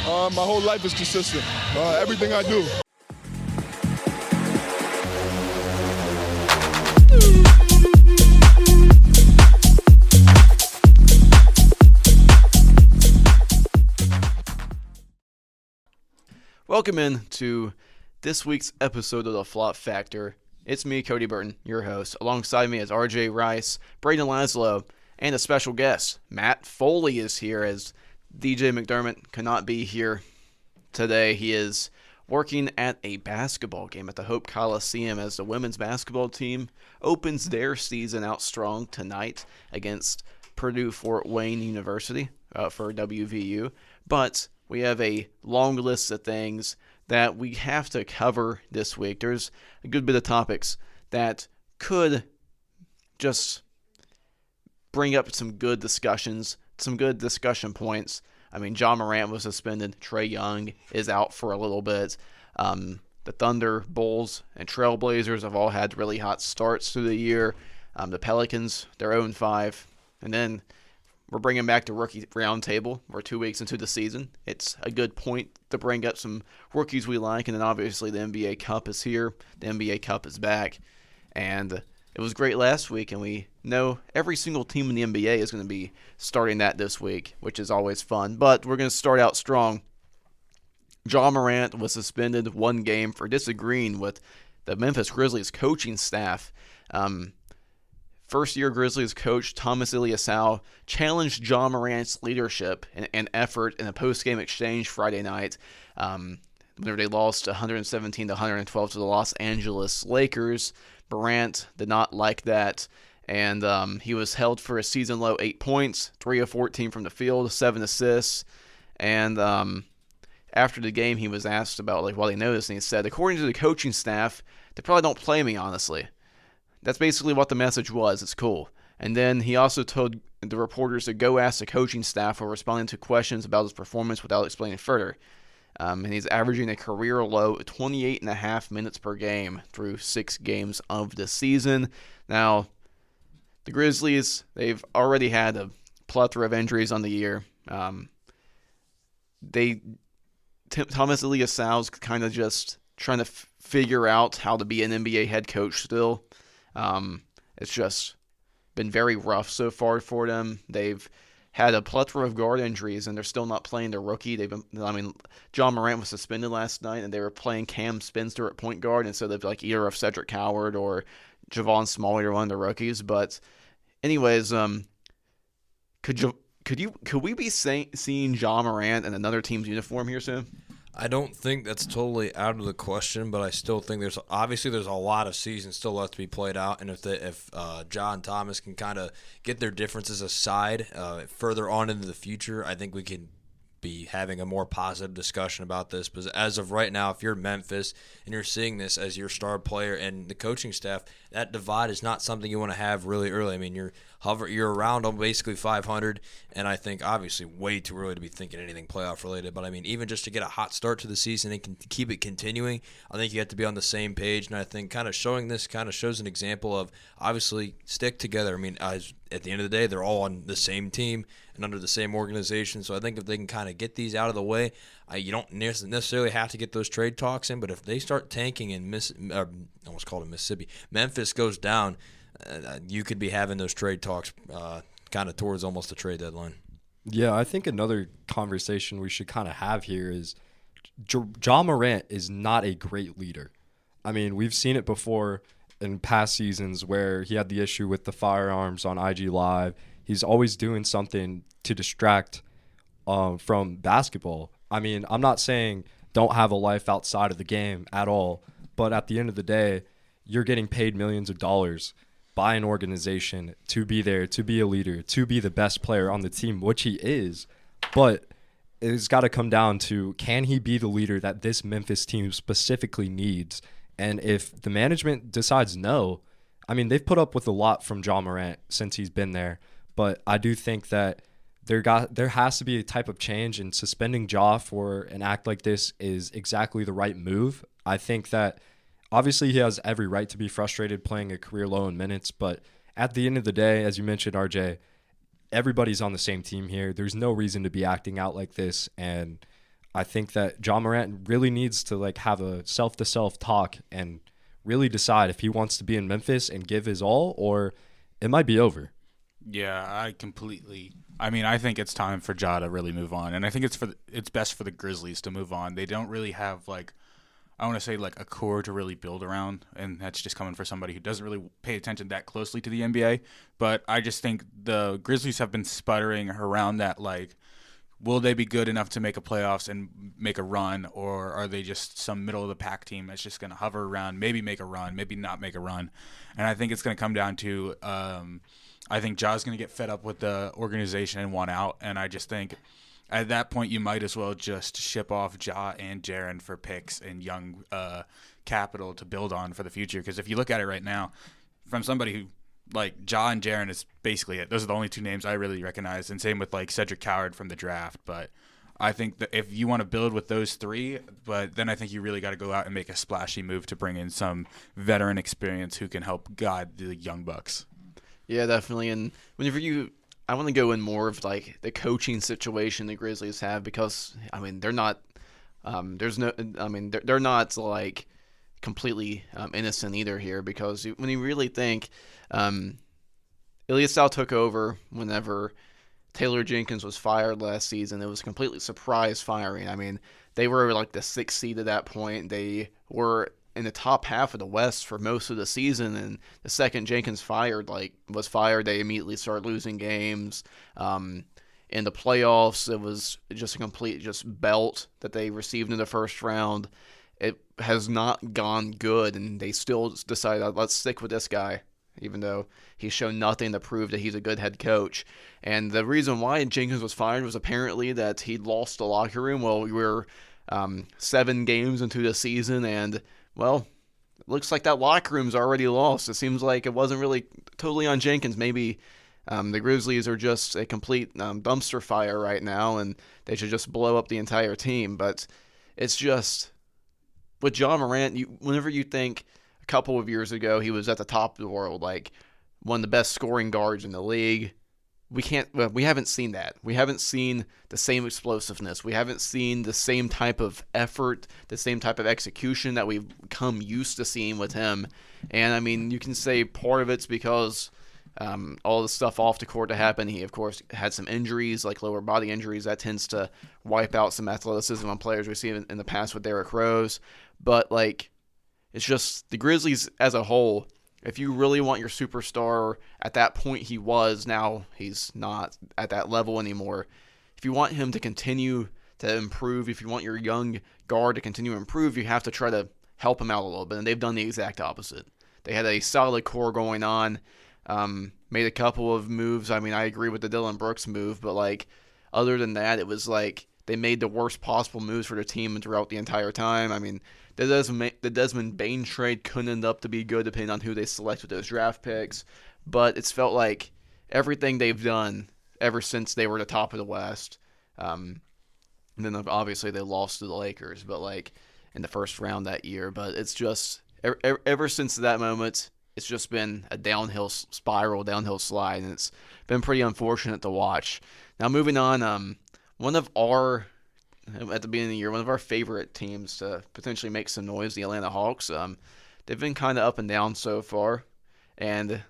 My whole life is consistent. Everything I do. Welcome in to this week's episode of The Flop Factor. It's me, Cody Burton, your host. Alongside me is RJ Rice, Brayden Laszlo, and a special guest. Matt Foley is here as DJ McDermott cannot be here today. He is working at a basketball game at the Hope Coliseum as the women's basketball team opens their season out strong tonight against Purdue Fort Wayne University for WVU. But we have a long list of things that we have to cover this week. There's a good bit of topics that could just bring up some good discussions, some good discussion points. I mean, Ja Morant was suspended. Trae Young is out for a little bit. The Thunder, Bulls, and Trailblazers have all had really hot starts through the year. The Pelicans, they're 0-5. And then we're bringing back the rookie roundtable. We're 2 weeks into the season. It's a good point to bring up some rookies we like. And then obviously the NBA Cup is here. The NBA Cup is back. And it was great last week, and we know every single team in the NBA is going to be starting that this week, which is always fun. But we're going to start out strong. Ja Morant was suspended one game for disagreeing with the Memphis Grizzlies coaching staff. First-year Grizzlies coach Thomas Ilyasau challenged Ja Morant's leadership and effort in a post-game exchange Friday night. Whenever they lost 117-112 to the Los Angeles Lakers. Morant did not like that, and he was held for a season-low 8 points, 3 of 14 from the field, 7 assists, and after the game he was asked about why they noticed, and he said, according to the coaching staff, they probably don't play me, honestly. That's basically what the message was. It's cool. And then he also told the reporters to go ask the coaching staff for responding to questions about his performance without explaining further. And he's averaging a career low 28.5 minutes per game through 6 games of the season. Now, the Grizzlies, they've already had a plethora of injuries on the year. Thomas Ilyasau's kind of just trying to figure out how to be an NBA head coach still. It's just been very rough so far for them. They've had a plethora of guard injuries, and they're still not playing their rookie. Ja Morant was suspended last night, and they were playing Cam Spencer at point guard instead of either of Cedric Howard or Javon Smalley or one of the rookies. But anyways, could we be seeing Ja Morant in another team's uniform here soon? I don't think that's totally out of the question, but I still think there's a lot of seasons still left to be played out, and if Ja and Thomas can kind of get their differences aside further on into the future, I think we can be having a more positive discussion about this. But as of right now, if you're Memphis and you're seeing this as your star player and the coaching staff, that divide is not something you want to have really early. I mean, you're around on basically 500, and I think obviously way too early to be thinking anything playoff related. But I mean, even just to get a hot start to the season and can keep it continuing, I think you have to be on the same page. And I think kind of showing this kind of shows an example of obviously stick together. I mean, at the end of the day, they're all on the same team and under the same organization. So I think if they can kind of get these out of the way, you don't necessarily have to get those trade talks in. But if they start tanking in almost called it Mississippi, Memphis goes down, you could be having those trade talks kind of towards almost the trade deadline. Yeah, I think another conversation we should kind of have here is Ja Morant is not a great leader. I mean, we've seen it before in past seasons where he had the issue with the firearms on IG Live. He's always doing something to distract from basketball. I mean, I'm not saying don't have a life outside of the game at all, but at the end of the day, you're getting paid millions of dollars by an organization to be there, to be a leader, to be the best player on the team, which he is. But it's got to come down to, can he be the leader that this Memphis team specifically needs? And if the management decides no, I mean, they've put up with a lot from Ja Morant since he's been there. But I do think that there has to be a type of change, and suspending Ja for an act like this is exactly the right move. I think that obviously he has every right to be frustrated playing a career low in minutes, but at the end of the day, as you mentioned, RJ, everybody's on the same team here. There's no reason to be acting out like this, and I think that Ja Morant really needs to like have a self-to-self talk and really decide if he wants to be in Memphis and give his all, or it might be over. Yeah, I think it's time for Ja to really move on, and I think it's best for the Grizzlies to move on. They don't really have I want to say a core to really build around, and that's just coming for somebody who doesn't really pay attention that closely to the NBA. But I just think the Grizzlies have been sputtering around that, will they be good enough to make a playoffs and make a run, or are they just some middle of the pack team that's just going to hover around, maybe make a run, maybe not make a run? And I think it's going to come down to I think Ja's going to get fed up with the organization and want out, and I just think at that point you might as well just ship off Ja and Jaren for picks and young capital to build on for the future. Because if you look at it right now, from somebody who Ja and Jaren is basically it. Those are the only two names I really recognize, and same with Cedric Coward from the draft. But I think that if you want to build with those three, but then I think you really got to go out and make a splashy move to bring in some veteran experience who can help guide the young bucks. Yeah, definitely. And I want to go in more of the coaching situation the Grizzlies have, because they're not they're not completely innocent either here, because when you really think Ilyasov took over whenever Taylor Jenkins was fired last season, it was a completely surprise firing. They were the 6th seed at that point. They were in the top half of the West for most of the season, and the second Jenkins was fired, they immediately started losing games. In the playoffs, it was just a complete belt that they received in the first round. It has not gone good, and they still decided, let's stick with this guy, even though he's shown nothing to prove that he's a good head coach. And the reason why Jenkins was fired was apparently that he lost the locker room. Well, we were 7 games into the season, and well, it looks like that locker room's already lost. It seems like it wasn't really totally on Jenkins. Maybe the Grizzlies are just a complete dumpster fire right now, and they should just blow up the entire team. But it's just, with Ja Morant, whenever you think a couple of years ago he was at the top of the world, one of the best scoring guards in the league, we haven't seen that. We haven't seen the same explosiveness. We haven't seen the same type of effort, the same type of execution that we've come used to seeing with him. And you can say part of it's because all the stuff off the court to happen. He, of course, had some injuries, lower body injuries. That tends to wipe out some athleticism on players we've seen in the past with Derrick Rose. But, it's just the Grizzlies as a whole. If you really want your superstar, at that point he was, now he's not at that level anymore. If you want him to continue to improve, if you want your young guard to continue to improve, you have to try to help him out a little bit. And they've done the exact opposite. They had a solid core going on, made a couple of moves. I agree with the Dillon Brooks move, but other than that, it was they made the worst possible moves for the team throughout the entire time. The Desmond Bane trade couldn't end up to be good depending on who they select with those draft picks, but it's felt like everything they've done ever since they were the top of the West. And then obviously they lost to the Lakers, but in the first round that year. But it's just ever since that moment, it's just been a downhill spiral, downhill slide, and it's been pretty unfortunate to watch. Now moving on, at the beginning of the year, one of our favorite teams to potentially make some noise, the Atlanta Hawks. They've been kind of up and down so far, and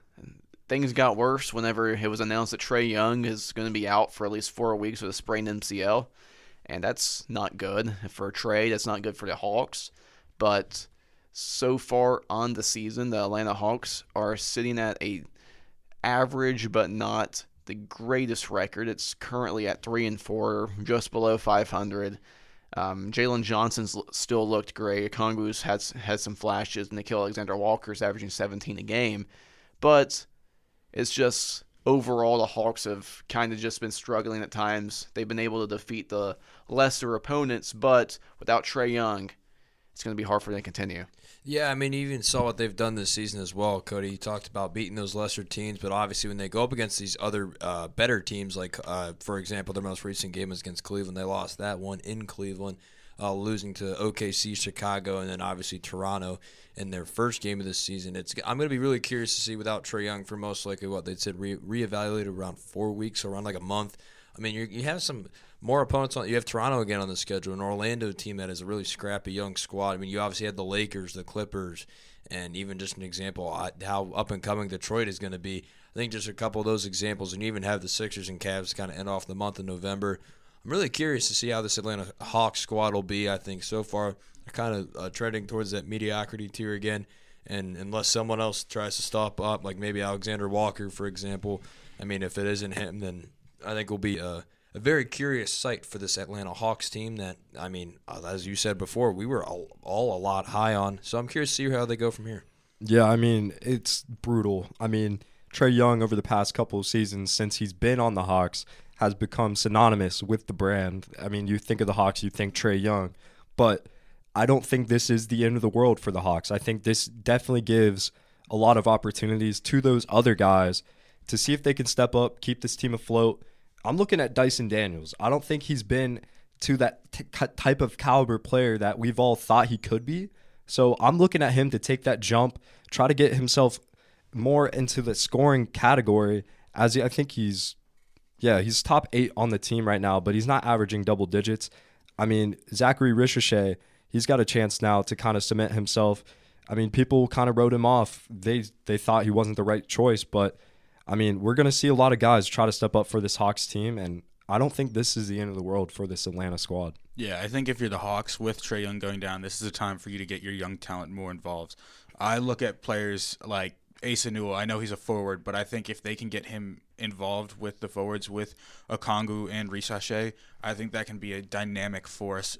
things got worse whenever it was announced that Trae Young is going to be out for at least 4 weeks with a sprained MCL, and that's not good for Trae. That's not good for the Hawks. But so far on the season, the Atlanta Hawks are sitting at a average but not the greatest record. It's currently at 3-4, just below 500. Jalen Johnson's still looked great. Okongwu's had some flashes. Nickeil Alexander-Walker's averaging 17 a game. But it's just overall the Hawks have kind of just been struggling at times. They've been able to defeat the lesser opponents, but without Trae Young, it's going to be hard for them to continue. Yeah, you even saw what they've done this season as well, Cody. You talked about beating those lesser teams, but obviously when they go up against these other better teams, for example, their most recent game was against Cleveland. They lost that one in Cleveland, losing to OKC, Chicago, and then obviously Toronto in their first game of this season. I'm going to be really curious to see without Trae Young for most likely what they said reevaluated around 4 weeks, or around a month. You have some more opponents on. You have Toronto again on the schedule, an Orlando team that is a really scrappy young squad. I mean, you obviously had the Lakers, the Clippers, and even just an example how up and coming Detroit is going to be. I think just a couple of those examples, and you even have the Sixers and Cavs kind of end off the month of November. I'm really curious to see how this Atlanta Hawks squad will be. I think so far they're kind of trending towards that mediocrity tier again, and unless someone else tries to stop up, like maybe Alexander Walker, for example. I mean, if it isn't him, then I think will be a very curious sight for this Atlanta Hawks team that, I mean, as you said before, we were all a lot high on. So I'm curious to see how they go from here. Yeah, I mean, it's brutal. I mean, Trae Young over the past couple of seasons since he's been on the Hawks has become synonymous with the brand. I mean, you think of the Hawks, you think Trae Young. But I don't think this is the end of the world for the Hawks. I think this definitely gives a lot of opportunities to those other guys to see if they can step up, keep this team afloat. I'm looking at Dyson Daniels. I don't think he's been to that type of caliber player that we've all thought he could be. So I'm looking at him to take that jump, try to get himself more into the scoring category, as I think he's top 8 on the team right now, but he's not averaging double digits. I mean, Zachary Ricochet, he's got a chance now to kind of cement himself. I mean, people kind of wrote him off. They thought he wasn't the right choice, but I mean, we're going to see a lot of guys try to step up for this Hawks team, and I don't think this is the end of the world for this Atlanta squad. Yeah, I think if you're the Hawks with Trae Young going down, this is a time for you to get your young talent more involved. I look at players like Asa Newell. I know he's a forward, but I think if they can get him involved with the forwards with Okongwu and Ricochet, I think that can be a dynamic force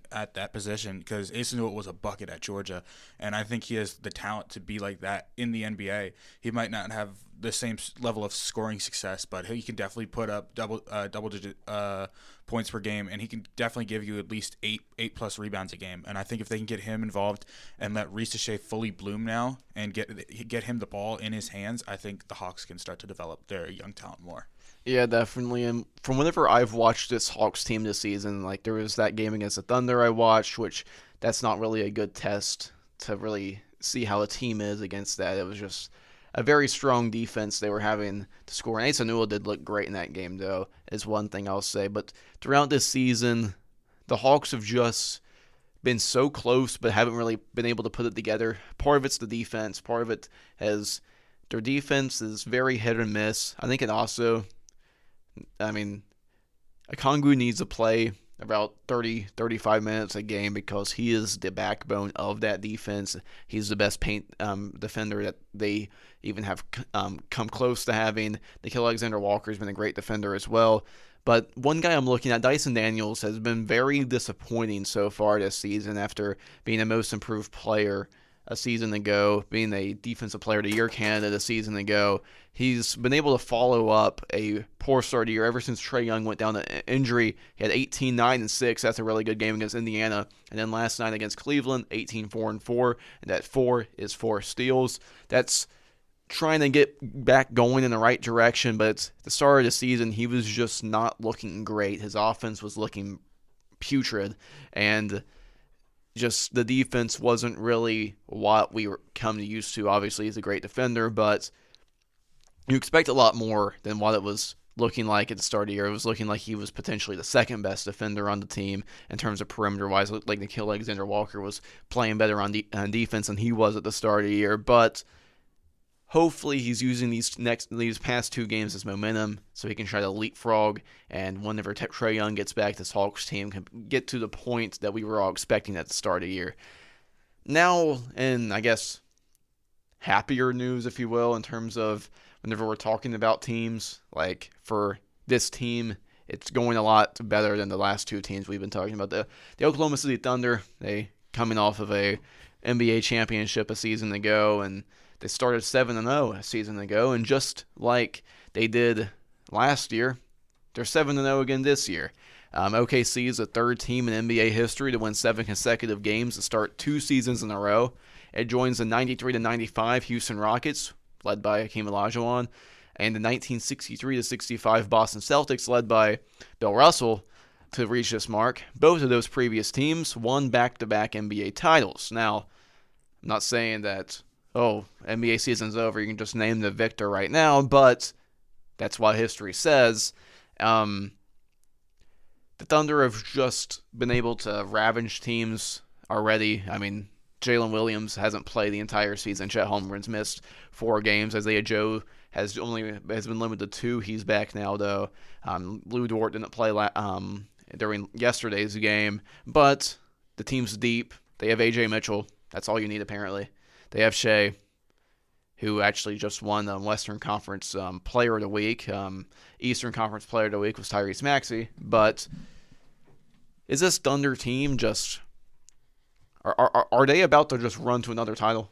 at that position, because Asa Newell was a bucket at Georgia, and I think he has the talent to be like that in the NBA. He might not have the same level of scoring success, but he can definitely put up double-digit points per game, and he can definitely give you at least eight plus rebounds a game. And I think if they can get him involved and let Ricochet fully bloom now and get him the ball in his hands, I think the Hawks can start to develop their young talent more. Yeah, definitely. And from whenever I've watched this Hawks team this season, like there was that game against the Thunder I watched, which that's not really a good test to really see how a team is against that. It was just a very strong defense they were having to score. And Asa Newell did look great in that game, though, is one thing I'll say. But throughout this season, the Hawks have just been so close but haven't really been able to put it together. Part of it's the defense. Part of it has their defense is very hit or miss. I think it also, Okongwu needs to play about 30, 35 minutes a game because he is the backbone of that defense. He's the best paint defender that they even have come close to having. Nickeil Alexander-Walker has been a great defender as well. But one guy I'm looking at, Dyson Daniels, has been very disappointing so far this season after being the most improved player a season ago, being a Defensive Player of the Year candidate a season ago. He's been able to follow up a poor start of the year ever since Trae Young went down to injury. He had 18, 9, and 6. That's a really good game against Indiana. And then last night against Cleveland, 18, 4, and 4. And that 4 is 4 steals. That's trying to get back going in the right direction, but at the start of the season, he was just not looking great. His offense was looking putrid, and just the defense wasn't really what we were come to used to. Obviously, he's a great defender, but you expect a lot more than what it was looking like at the start of the year. It was looking like he was potentially the second best defender on the team in terms of perimeter-wise. It looked like Nickeil Alexander-Walker was playing better on defense than he was at the start of the year, but hopefully he's using these past 2 games as momentum so he can try to leapfrog, and whenever Trae Young gets back, this Hawks team can get to the point that we were all expecting at the start of the year. Now, and I guess happier news, if you will, in terms of whenever we're talking about teams, like for this team, it's going a lot better than the last 2 teams we've been talking about. The Oklahoma City Thunder, they coming off of a NBA championship a season ago, and they started 7-0 a season ago, and just like they did last year, they're 7-0 again this year. OKC is the 3rd team in NBA history to win 7 consecutive games to start 2 seasons in a row. It joins the 93-95 Houston Rockets, led by Hakeem Olajuwon, and the 1963-65 Boston Celtics, led by Bill Russell, to reach this mark. Both of those previous teams won back-to-back NBA titles. Now, I'm not saying that NBA season's over, you can just name the victor right now, but that's what history says. the Thunder have just been able to ravage teams already. I mean, Jalen Williams hasn't played the entire season. Chet Holmgren's missed 4 games. Isaiah Joe has been limited to 2. He's back now, though. Lou Dort didn't play during yesterday's game, but the team's deep. They have AJ Mitchell. That's all you need, apparently. They have Shea, who actually just won the Western Conference Player of the Week. Eastern Conference Player of the Week was Tyrese Maxey. But is this Thunder team just are they about to just run to another title?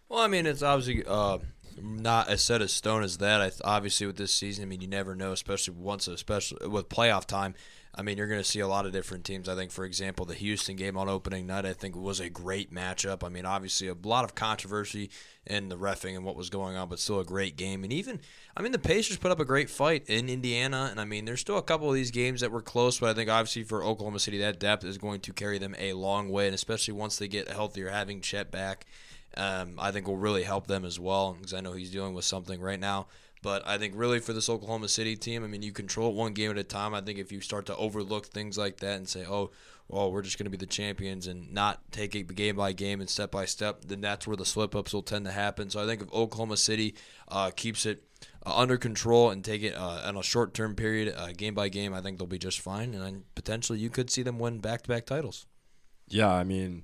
Well, I mean, it's obviously not as set as stone as that. Obviously, with this season, I mean, you never know, especially with playoff time. I mean, you're going to see a lot of different teams. I think, for example, the Houston game on opening night, I think was a great matchup. I mean, obviously a lot of controversy in the reffing and what was going on, but still a great game. And even, I mean, the Pacers put up a great fight in Indiana, and I mean, there's still a couple of these games that were close, but I think obviously for Oklahoma City, that depth is going to carry them a long way, and especially once they get healthier, having Chet back, I think will really help them as well, because I know he's dealing with something right now. But I think really for this Oklahoma City team, I mean, you control it one game at a time. I think if you start to overlook things like that and say, oh, well, we're just going to be the champions and not take it game by game and step by step, then that's where the slip-ups will tend to happen. So I think if Oklahoma City keeps it under control and take it on a short-term period, game by game, I think they'll be just fine. And potentially you could see them win back-to-back titles. Yeah, I mean,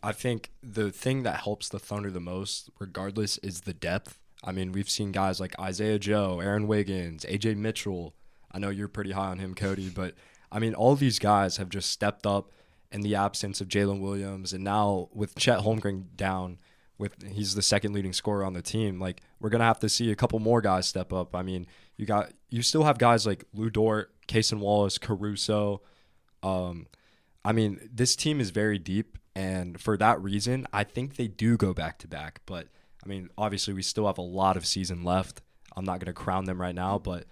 I think the thing that helps the Thunder the most, regardless, is the depth. I mean, we've seen guys like Isaiah Joe, Aaron Wiggins, AJ Mitchell. I know you're pretty high on him, Cody, but I mean, all these guys have just stepped up in the absence of Jalen Williams, and now with Chet Holmgren down, he's the second leading scorer on the team. Like, we're gonna have to see a couple more guys step up. I mean, you still have guys like Lou Dort, Cason Wallace, Caruso. I mean, this team is very deep, and for that reason, I think they do go back to back, but. I mean, obviously, we still have a lot of season left. I'm not going to crown them right now, but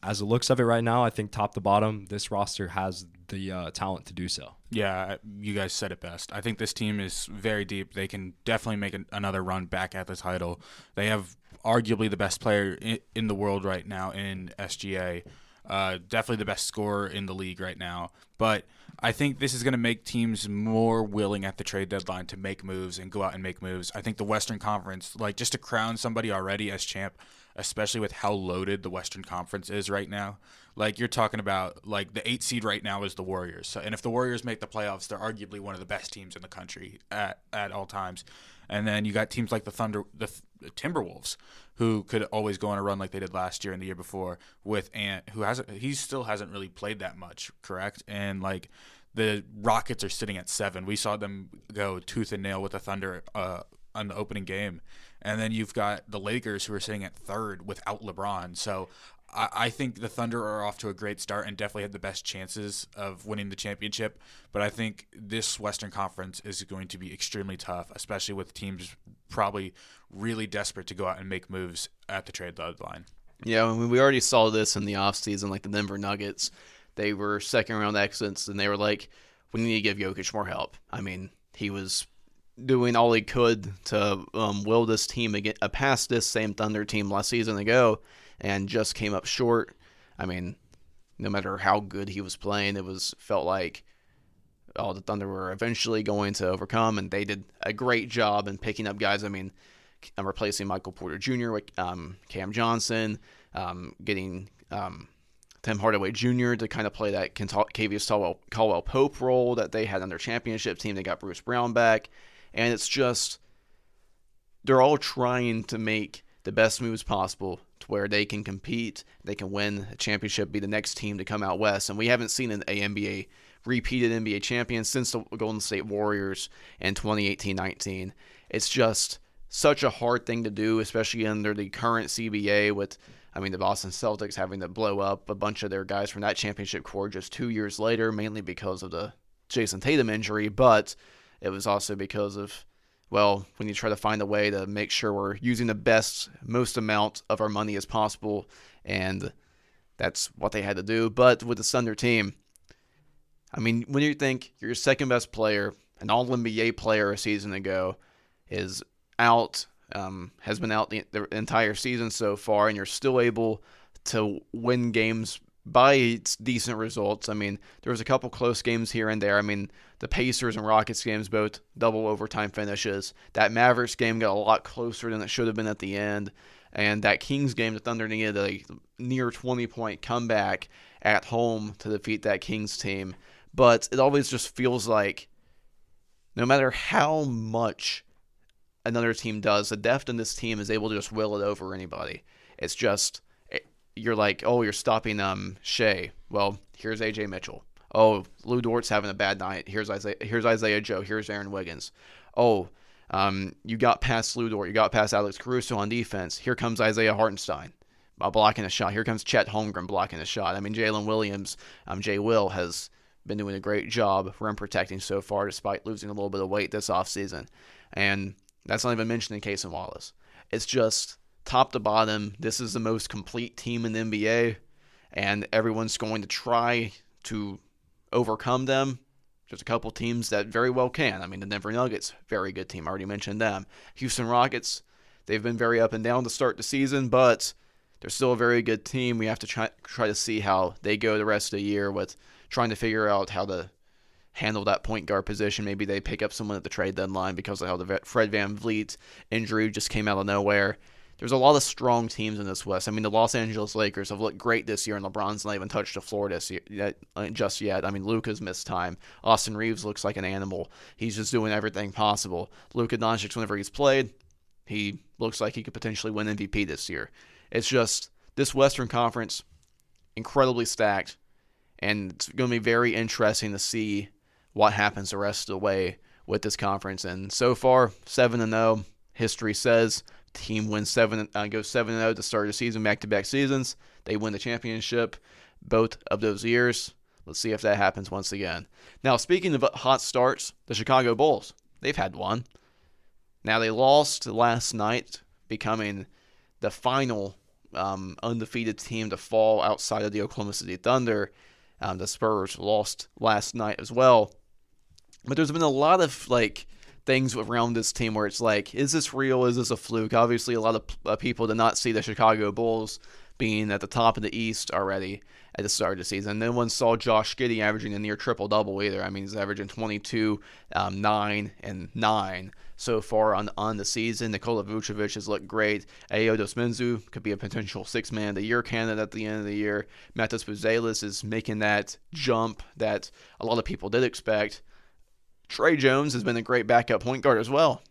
as it looks of it right now, I think top to bottom, this roster has the talent to do so. Yeah, you guys said it best. I think this team is very deep. They can definitely make another run back at the title. They have arguably the best player in the world right now in SGA. Definitely the best scorer in the league right now. But I think this is going to make teams more willing at the trade deadline to make moves and go out and make moves. I think the Western Conference, like just to crown somebody already as champ, especially with how loaded the Western Conference is right now. Like you're talking about, like the 8 seed right now is the Warriors. So, and if the Warriors make the playoffs, they're arguably one of the best teams in the country at all times. And then you got teams like the Thunder, the Timberwolves, who could always go on a run like they did last year and the year before with Ant, he still hasn't really played that much, correct? And like the Rockets are sitting at 7. We saw them go tooth and nail with the Thunder on the opening game. And then you've got the Lakers who are sitting at 3rd without LeBron. So I think the Thunder are off to a great start and definitely have the best chances of winning the championship. But I think this Western Conference is going to be extremely tough, especially with teams probably really desperate to go out and make moves at the trade deadline. Yeah, I mean, we already saw this in the offseason, like the Denver Nuggets. They were second-round exits, and they were like, we need to give Jokic more help. I mean, he was doing all he could to will this team past this same Thunder team last season ago, and just came up short. I mean, no matter how good he was playing, felt like the Thunder were eventually going to overcome, and they did a great job in picking up guys. I mean, replacing Michael Porter Jr. with Cam Johnson, getting Tim Hardaway Jr. to kind of play that Kentavious Caldwell-Pope role that they had on their championship team. They got Bruce Brown back, and it's just they're all trying to make the best moves possible to where they can compete, they can win a championship, be the next team to come out west. And we haven't seen a repeated NBA champion since the Golden State Warriors in 2018-19. It's just such a hard thing to do, especially under the current CBA with, the Boston Celtics having to blow up a bunch of their guys from that championship core just 2 years later, mainly because of the Jason Tatum injury, but it was also because of, when you try to find a way to make sure we're using the most amount of our money as possible, and that's what they had to do. But with the Thunder team, when you think your second best player, an All-NBA player a season ago, is out, has been out the entire season so far, and you're still able to win games by its decent results. I mean, there was a couple close games here and there. I mean, the Pacers and Rockets games both double overtime finishes. That Mavericks game got a lot closer than it should have been at the end. And that Kings game, the Thunder needed a near 20-point comeback at home to defeat that Kings team. But it always just feels like no matter how much another team does, the depth in this team is able to just will it over anybody. It's just, you're like, oh, you're stopping Shea. Well, here's A.J. Mitchell. Oh, Lou Dort's having a bad night. Here's Isaiah Joe. Here's Aaron Wiggins. Oh, you got past Lou Dort. You got past Alex Caruso on defense. Here comes Isaiah Hartenstein blocking a shot. Here comes Chet Holmgren blocking a shot. I mean, Jalen Williams, Jay Will, has been doing a great job rim protecting so far despite losing a little bit of weight this offseason. And that's not even mentioning Cason Wallace. It's just top to bottom, this is the most complete team in the NBA, and everyone's going to try to overcome them. There's a couple teams that very well can. I mean, the Denver Nuggets, very good team. I already mentioned them. Houston Rockets, they've been very up and down to start the season, but they're still a very good team. We have to try to see how they go the rest of the year with trying to figure out how to handle that point guard position. Maybe they pick up someone at the trade deadline because of how the Fred VanVleet injury just came out of nowhere. There's a lot of strong teams in this West. I mean, the Los Angeles Lakers have looked great this year, and LeBron's not even touched the floor just yet. I mean, Luka's missed time. Austin Reeves looks like an animal. He's just doing everything possible. Luka Doncic, whenever he's played, he looks like he could potentially win MVP this year. It's just, this Western Conference, incredibly stacked, and it's going to be very interesting to see what happens the rest of the way with this conference. And so far, 7-0. History says team wins goes 7-0 to start the season, back-to-back seasons. They win the championship both of those years. Let's see if that happens once again. Now, speaking of hot starts, the Chicago Bulls, they've had one. Now, they lost last night, becoming the final undefeated team to fall outside of the Oklahoma City Thunder. The Spurs lost last night as well. But there's been a lot of things around this team where it's like, is this real? Is this a fluke? Obviously, a lot of people did not see the Chicago Bulls being at the top of the East already at the start of the season. No one saw Josh Giddey averaging a near triple-double either. I mean, he's averaging 22, 9, and 9 so far on the season. Nikola Vucevic has looked great. Ayo Dosunmu could be a potential six-man of the year candidate at the end of the year. Matas Buzelis is making that jump that a lot of people did expect. Trey Jones has been a great backup point guard as well.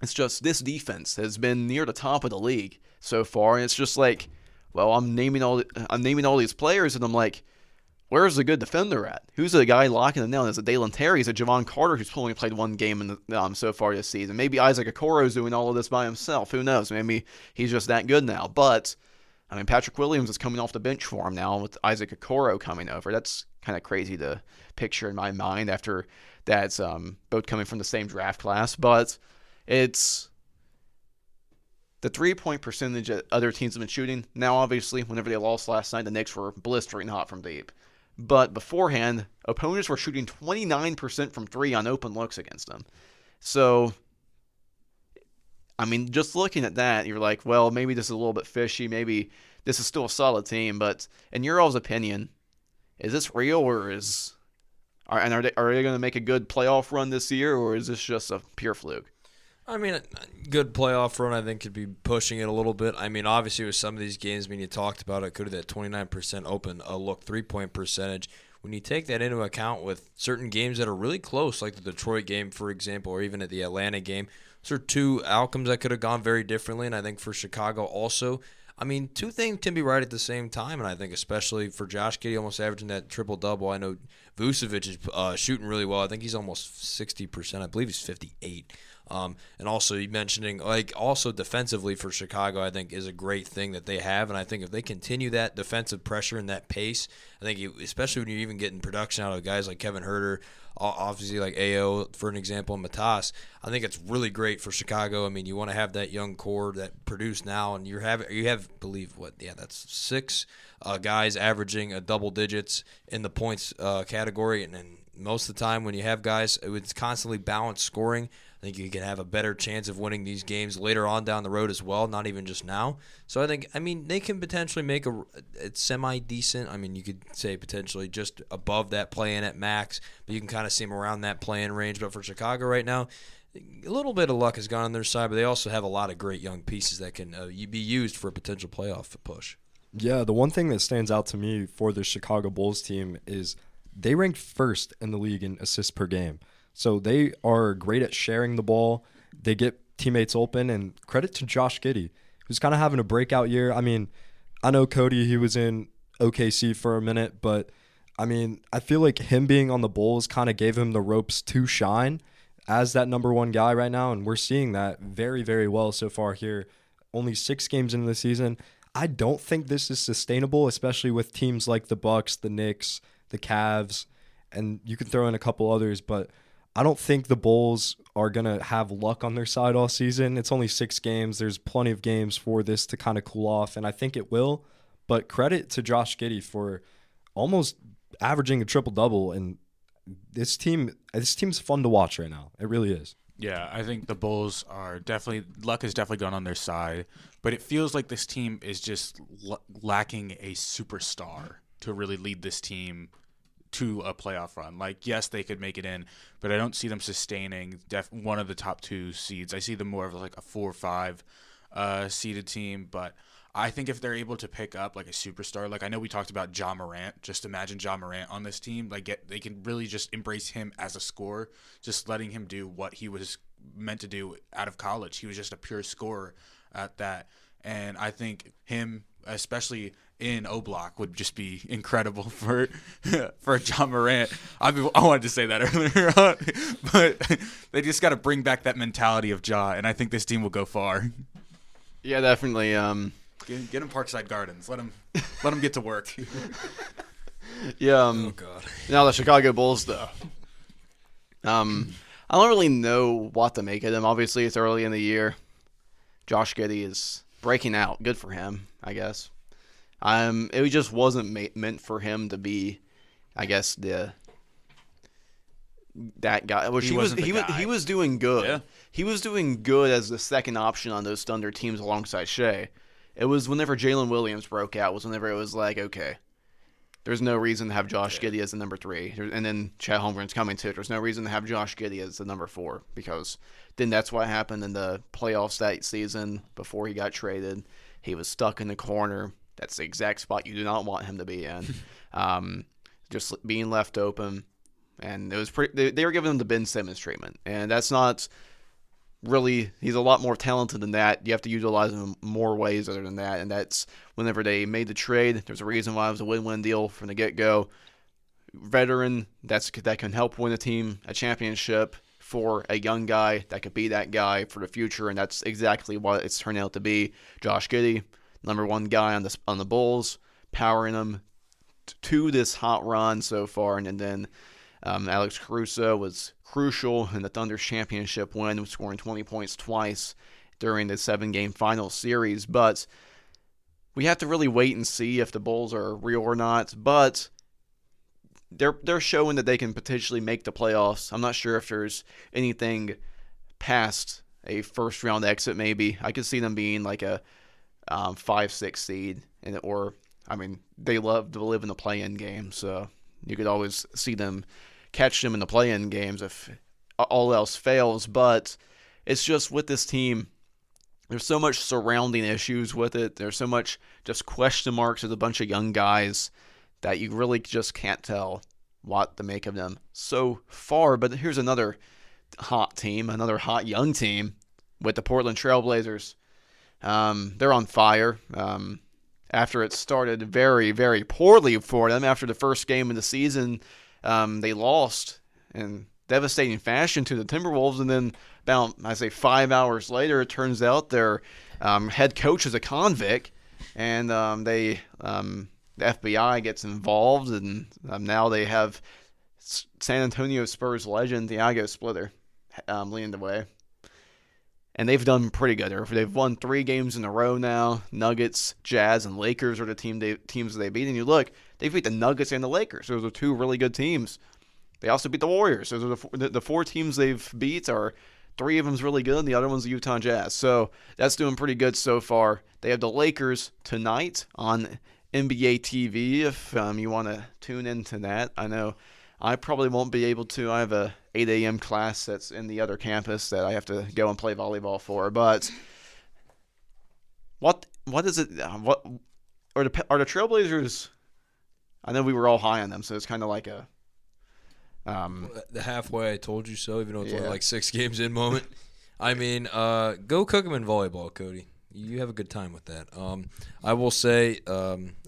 It's just this defense has been near the top of the league so far, and it's just like, well, I'm naming all these players, and I'm like, where's the good defender at? Who's the guy locking them down? Is it Dalen Terry? Is it Javon Carter, who's only played one game in the, so far this season? Maybe Isaac Okoro's doing all of this by himself. Who knows? Maybe he's just that good now. But I mean, Patrick Williams is coming off the bench for him now with Isaac Okoro coming over. That's kind of crazy to picture in my mind after that's both coming from the same draft class. But it's the three-point percentage that other teams have been shooting. Now, obviously, whenever they lost last night, the Knicks were blistering hot from deep. But beforehand, opponents were shooting 29% from three on open looks against them. So, I mean, just looking at that, you're like, well, maybe this is a little bit fishy. Maybe this is still a solid team. But in your all's opinion, is this real, or are they going to make a good playoff run this year, or is this just a pure fluke? I mean, a good playoff run, I think, could be pushing it a little bit. I mean, obviously, with some of these games, I mean, you talked about it, could have that 29% open look three-point percentage. When you take that into account with certain games that are really close, like the Detroit game, for example, or even at the Atlanta game, those are two outcomes that could have gone very differently. And I think for Chicago also, I mean, two things can be right at the same time. And I think especially for Josh Giddey almost averaging that triple-double. I know Vucevic is shooting really well. I think he's almost 60%. I believe he's 58%. And also you mentioning, also defensively for Chicago, I think is a great thing that they have. And I think if they continue that defensive pressure and that pace, I think especially when you're even getting production out of guys like Kevin Huerter, obviously like Ayo, for an example, and Matas, I think it's really great for Chicago. I mean, you want to have that young core that produce now, and you have believe what? Yeah, that's 6 guys averaging double digits in the points category, and most of the time when you have guys, it's constantly balanced scoring. I think you can have a better chance of winning these games later on down the road as well, not even just now. So I mean, they can potentially make it's semi-decent. I mean, you could say potentially just above that play-in at max, but you can kind of see them around that play-in range. But for Chicago right now, a little bit of luck has gone on their side, but they also have a lot of great young pieces that can be used for a potential playoff push. Yeah, the one thing that stands out to me for the Chicago Bulls team is they ranked first in the league in assists per game. So they are great at sharing the ball. They get teammates open, and credit to Josh Giddey, who's kind of having a breakout year. I mean, I know Cody, he was in OKC for a minute, but I mean, I feel like him being on the Bulls kind of gave him the ropes to shine as that number one guy right now, and we're seeing that very, very well so far here. Only 6 games into the season. I don't think this is sustainable, especially with teams like the Bucks, the Knicks, the Cavs, and you can throw in a couple others, but I don't think the Bulls are going to have luck on their side all season. It's only 6 games. There's plenty of games for this to kind of cool off, and I think it will. But credit to Josh Giddey for almost averaging a triple-double, and this team's fun to watch right now. It really is. Yeah, I think the Bulls luck has definitely gone on their side, but it feels like this team is just lacking a superstar to really lead this team to a playoff run. Like, yes, they could make it in, but I don't see them sustaining one of the top 2 seeds. I see them more of like a 4 or 5 seeded team, but I think if they're able to pick up like a superstar, like I know we talked about Ja Morant, just imagine Ja Morant on this team. Like they can really just embrace him as a scorer, just letting him do what he was meant to do out of college. He was just a pure scorer at that. And I think him, especially in O-Block, would just be incredible for Ja Morant. I wanted to say that earlier on, but they just got to bring back that mentality of Ja, and I think this team will go far. Yeah, definitely. Get him Parkside Gardens. Let him get to work. Yeah. Oh God. Now the Chicago Bulls, though. I don't really know what to make of them. Obviously, it's early in the year. Josh Giddey is breaking out. Good for him, I guess. It just wasn't meant for him to be, I guess, that guy. Well, he was doing good. Yeah. He was doing good as the second option on those Thunder teams alongside Shea. It was whenever Jalen Williams broke out, was whenever it was like, okay, there's no reason to have Josh Giddey as the number 3. And then Chet Holmgren's coming too. There's no reason to have Josh Giddey as the number 4, because then that's what happened in the playoffs that season before he got traded. He was stuck in the corner. That's the exact spot you do not want him to be in. Just being left open. And it was they were giving him the Ben Simmons treatment. And that's not really, he's a lot more talented than that. You have to utilize him in more ways other than that. And that's whenever they made the trade, there's a reason why it was a win-win deal from the get-go. Veteran, that can help win a team a championship for a young guy that could be that guy for the future. And that's exactly what it's turned out to be. Josh Giddey, number 1 guy on the Bulls, powering them to this hot run so far. And then Alex Caruso was crucial in the Thunder's championship win, scoring 20 points twice during the 7-game final series. But we have to really wait and see if the Bulls are real or not. But they're showing that they can potentially make the playoffs. I'm not sure if there's anything past a first-round exit maybe. I could see them being like a 5-6 seed, they love to live in the play-in game, so you could always see them catch them in the play-in games if all else fails. But it's just with this team, there's so much surrounding issues with it. There's so much just question marks with a bunch of young guys that you really just can't tell what to make of them so far. But here's another hot team, another hot young team with the Portland Trailblazers. They're on fire. After it started very, very poorly for them, after the first game of the season, they lost in devastating fashion to the Timberwolves, and then about, 5 hours later, it turns out their head coach is a convict, and the FBI gets involved, and now they have San Antonio Spurs legend Thiago Splitter leading the way. And they've done pretty good. They've won 3 games in a row now. Nuggets, Jazz, and Lakers are the teams they beat. And you look, they beat the Nuggets and the Lakers. Those are 2 really good teams. they also beat the Warriors. Those are the four teams they've beat are 3 of them's really good, and the other one's the Utah Jazz. So that's doing pretty good so far. They have the Lakers tonight on NBA TV if you want to tune into that. I know I probably won't be able to. I have a 8 a.m. class that's in the other campus that I have to go and play volleyball for. But what is it? What are the Trailblazers? I know we were all high on them, so it's kind of like a the halfway I told you so, even though it's only like 6 games in moment. I mean, go cook them in volleyball, Cody. You have a good time with that. I will say,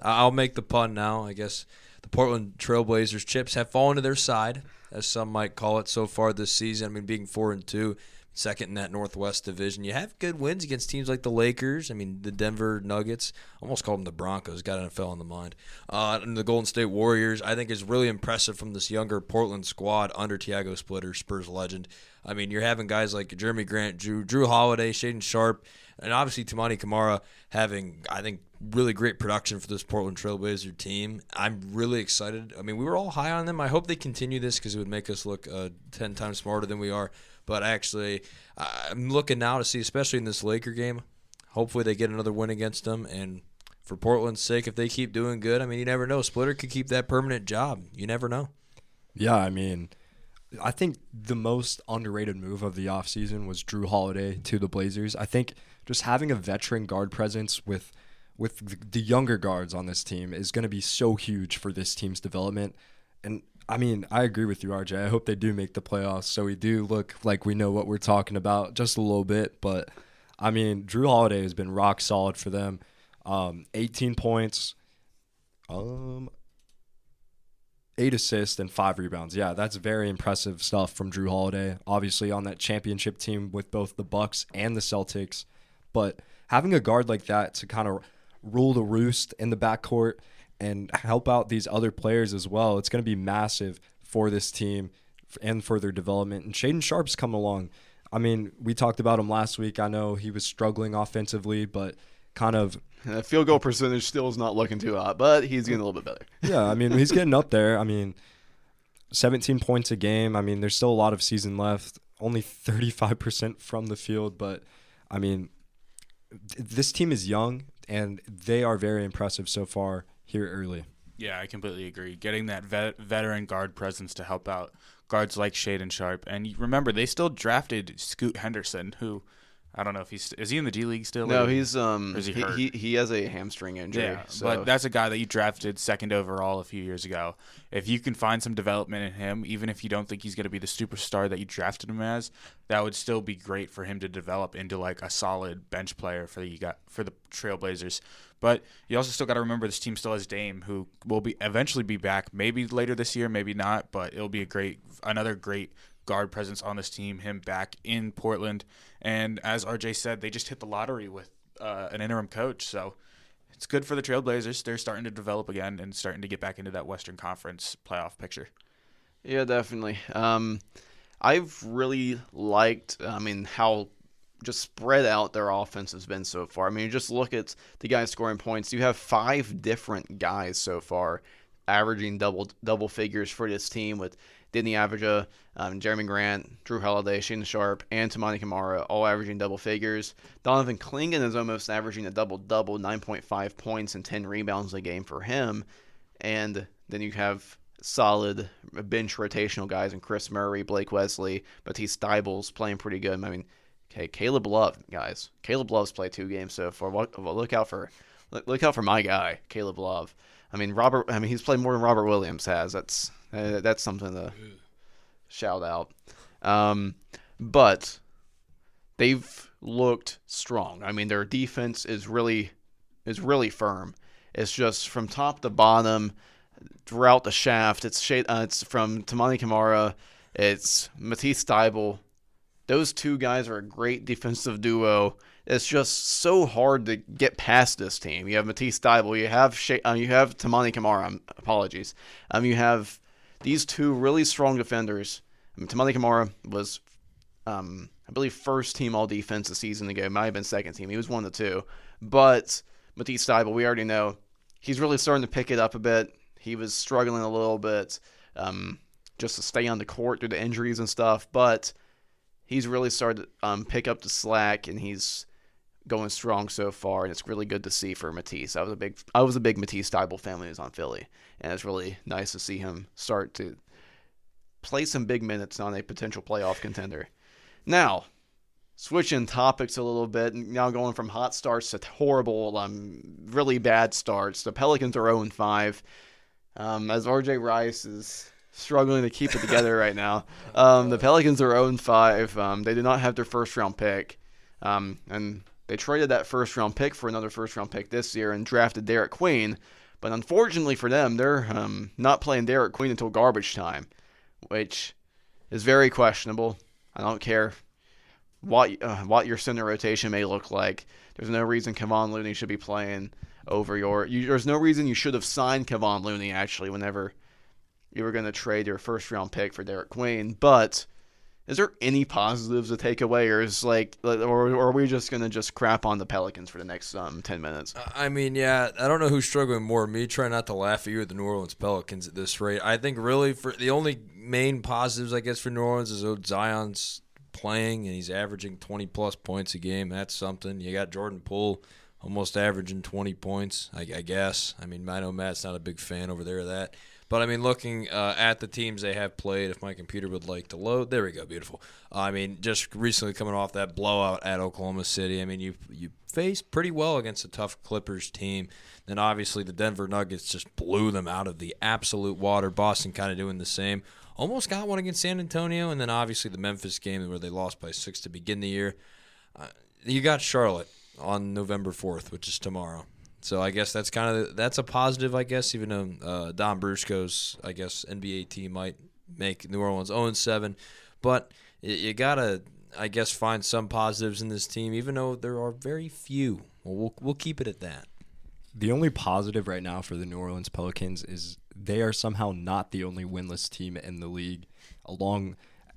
I'll make the pun now. I guess the Portland Trailblazers chips have fallen to their side, as some might call it, so far this season. I mean, being 4-2, second in that Northwest Division. You have good wins against teams like the Lakers. I mean, the Denver Nuggets. Almost called them the Broncos. Got NFL in the mind. And the Golden State Warriors, I think, is really impressive from this younger Portland squad under Tiago Splitter, Spurs legend. I mean, you're having guys like Jeremy Grant, Drew Holiday, Shaedon Sharpe, and obviously Tamani Kamara having, I think, really great production for this Portland Trailblazer team. I'm really excited. I mean, we were all high on them. I hope they continue this because it would make us look 10 times smarter than we are. But actually, I'm looking now to see, especially in this Laker game, hopefully they get another win against them. And for Portland's sake, if they keep doing good, I mean, you never know. Splitter could keep that permanent job. You never know. Yeah, I mean, I think the most underrated move of the offseason was Drew Holiday to the Blazers. I think just having a veteran guard presence with the younger guards on this team is going to be so huge for this team's development. And I mean, I agree with you, RJ. I hope they do make the playoffs so we do look like we know what we're talking about just a little bit. But, I mean, Drew Holiday has been rock solid for them. 18 points, 8 assists, and 5 rebounds. Yeah, that's very impressive stuff from Drew Holiday. Obviously on that championship team with both the Bucks and the Celtics. But having a guard like that to kind of rule the roost in the backcourt and help out these other players as well, it's going to be massive for this team and for their development. And Shaedon Sharpe's come along. I mean, we talked about him last week. I know he was struggling offensively, but kind of field goal percentage still is not looking too hot, but he's getting a little bit better. Yeah, I mean, he's getting up there. I mean, 17 points a game. I mean, there's still a lot of season left. Only 35% from the field, but I mean, this team is young, and they are very impressive so far here early. Yeah, I completely agree. Getting that veteran guard presence to help out guards like Shaedon Sharpe. And remember, they still drafted Scoot Henderson, who I don't know if is he in the G League still? No, or he's is he hurt? He has a hamstring injury. Yeah, so. but that's a guy that you drafted 2nd overall a few years ago. If you can find some development in him, even if you don't think he's going to be the superstar that you drafted him as, that would still be great for him to develop into like a solid bench player for the Trailblazers. But you also still got to remember this team still has Dame, who will eventually be back, maybe later this year, maybe not. But it'll be another great guard presence on this team, him back in Portland. And as RJ said, they just hit the lottery with an interim coach. So it's good for the Trailblazers. They're starting to develop again and starting to get back into that Western Conference playoff picture. Yeah, definitely. I've really liked, how just spread out their offense has been so far. I mean, you just look at the guys scoring points. You have 5 different guys so far averaging double figures for this team with Denny Avdija, Jeremy Grant, Drew Holiday, Shaedon Sharpe, and Tamani Kamara all averaging double figures. Donovan Clingan is almost averaging a double-double, 9.5 points and 10 rebounds a game for him. And then you have solid bench rotational guys in Chris Murray, Blake Wesley, Matisse Thybulle's playing pretty good. I mean, okay, Caleb Love, guys. Caleb Love's played 2 games so far. Look out for my guy, Caleb Love. I mean, he's played more than Robert Williams has. That's something to shout out. But they've looked strong. I mean, their defense is really firm. It's just from top to bottom, throughout the shaft. It's from Tamani Kamara. It's Matisse Thybulle. Those 2 guys are a great defensive duo. It's just so hard to get past this team. You have Matisse Thybulle. You have Tamani Kamara. Apologies. You have these 2 really strong defenders. Tamani Kamara was, I believe, 1st team all defense a season ago. Might have been 2nd team. He was 1 of the 2. But Matisse Thybulle, we already know, he's really starting to pick it up a bit. He was struggling a little bit. just to stay on the court through the injuries and stuff, but he's really started to pick up the slack, and he's going strong so far, and it's really good to see for Matisse. I was a big Matisse Thybulle fan when he was on Philly, and it's really nice to see him start to play some big minutes on a potential playoff contender. Now, switching topics a little bit, now going from hot starts to horrible, really bad starts. The Pelicans are 0-5. As RJ Rice is struggling to keep it together right now. The Pelicans are 0-5. They did not have their first-round pick. And they traded that first-round pick for another first-round pick this year and drafted Derek Queen. But unfortunately for them, they're not playing Derek Queen until garbage time, which is very questionable. I don't care what your center rotation may look like. There's no reason Kevon Looney should be playing over there's no reason you should have signed Kevon Looney, actually, whenever you were going to trade your first-round pick for Derek Queen. But is there any positives to take away, or are we just going to just crap on the Pelicans for the next 10 minutes? I mean, yeah, I don't know who's struggling more. Me trying not to laugh at you at the New Orleans Pelicans at this rate. I think really for the only main positives, I guess, for New Orleans is Zion's playing, and he's averaging 20-plus points a game. That's something. You got Jordan Poole almost averaging 20 points, I guess. I mean, I know Matt's not a big fan over there of that. But, I mean, looking at the teams they have played, if my computer would like to load. There we go, beautiful. I mean, just recently coming off that blowout at Oklahoma City, I mean, you faced pretty well against a tough Clippers team. Then, obviously, the Denver Nuggets just blew them out of the absolute water. Boston kind of doing the same. Almost got one against San Antonio, and then, obviously, the Memphis game where they lost by 6 to begin the year. You got Charlotte on November 4th, which is tomorrow. So I guess that's a positive, I guess, even though Don Brusco's, I guess, NBA team might make New Orleans 0-7. But you got to, I guess, find some positives in this team, even though there are very few. We'll keep it at that. The only positive right now for the New Orleans Pelicans is they are somehow not the only winless team in the league.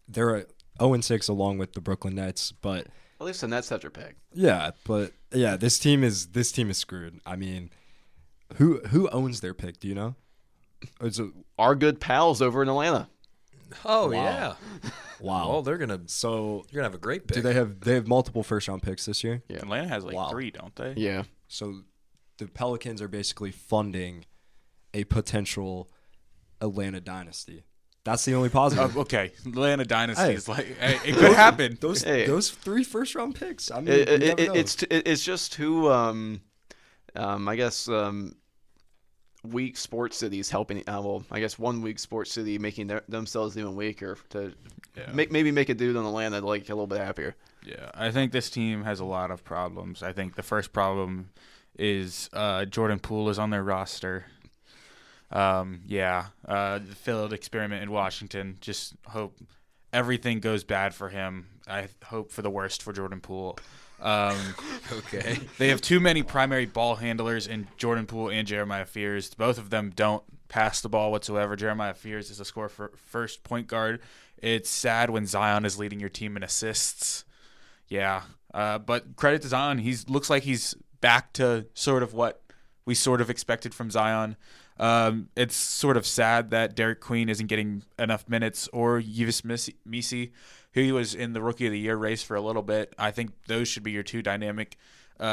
They're 0-6 along with the Brooklyn Nets, but At least the Nets have their pick. Yeah, but yeah, this team is screwed. I mean, who owns their pick? Do you know? Our good pals over in Atlanta. Oh, Wow. yeah. Wow. Well, you're gonna have a great pick. Do they have multiple first round picks this year? Yeah. Atlanta has like Wow. 3, don't they? Yeah. So the Pelicans are basically funding a potential Atlanta dynasty. That's the only positive. Okay, Atlanta dynasty Hey. is like it could happen. Those 3 first round picks. I mean, It's just who I guess weak sports cities helping. I guess one weak sports city making themselves even weaker to maybe make a dude in Atlanta like a little bit happier. Yeah, I think this team has a lot of problems. I think the first problem is Jordan Poole is on their roster. The failed experiment in Washington. Just hope everything goes bad for him. I hope for the worst for Jordan Poole. Okay. They have too many primary ball handlers in Jordan Poole and Jeremiah Fears. Both of them don't pass the ball whatsoever. Jeremiah Fears is a score for first point guard. It's sad when Zion is leading your team in assists. Yeah, but credit to Zion. He looks like he's back to sort of what we sort of expected from Zion. It's sort of sad that Derek Queen isn't getting enough minutes, or Yves Misi, who was in the Rookie of the Year race for a little bit. I think those should be your two dynamic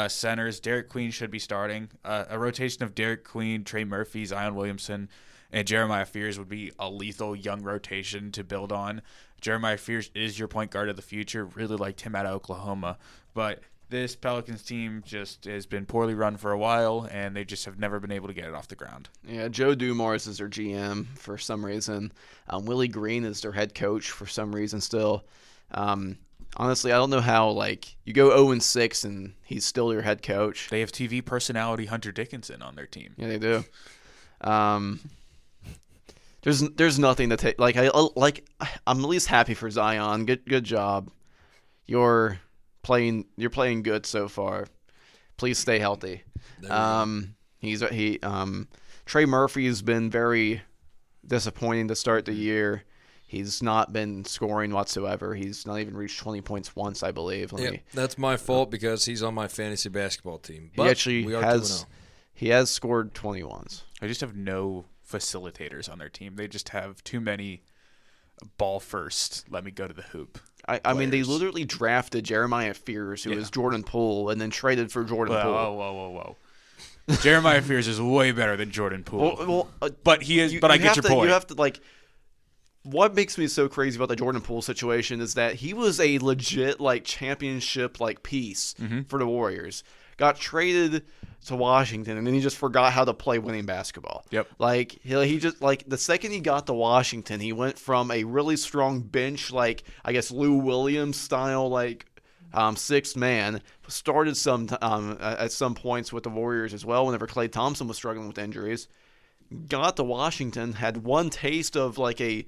centers. Derek Queen should be starting. A rotation of Derek Queen, Trey Murphy, Zion Williamson, and Jeremiah Fears would be a lethal young rotation to build on. Jeremiah Fears is your point guard of the future. Really liked him out of Oklahoma. But this Pelicans team just has been poorly run for a while, and they just have never been able to get it off the ground. Yeah, Joe Dumars is their GM for some reason. Willie Green is their head coach for some reason still. Honestly, I don't know how, you go 0-6 and he's still your head coach. They have TV personality Hunter Dickinson on their team. Yeah, they do. There's nothing to take. I'm at least happy for Zion. Good job. You're playing good so far. Please stay healthy. Trey Murphy's been very disappointing to start the year. He's not been scoring whatsoever. He's not even reached 20 points once, I believe. That's my fault because he's on my fantasy basketball team. But he actually we are has. He has scored 20 once. They just have no facilitators on their team. They just have too many ball first. Let me go to the hoop. I mean, they players. literally drafted Jeremiah Fears, who was Jordan Poole, and then traded for Jordan Poole. Whoa. Jeremiah Fears is way better than Jordan Poole. But he is. But I get your point. You have to like. What makes me so crazy about the Jordan Poole situation is that he was a legit like championship like piece for the Warriors. Got traded to Washington, and then he just forgot how to play winning basketball. Yep. Like he just like the second he got to Washington, he went from a really strong bench, like I guess Lou Williams style, like sixth man. Started some at some points with the Warriors as well. Whenever Klay Thompson was struggling with injuries, got to Washington, had one taste of like a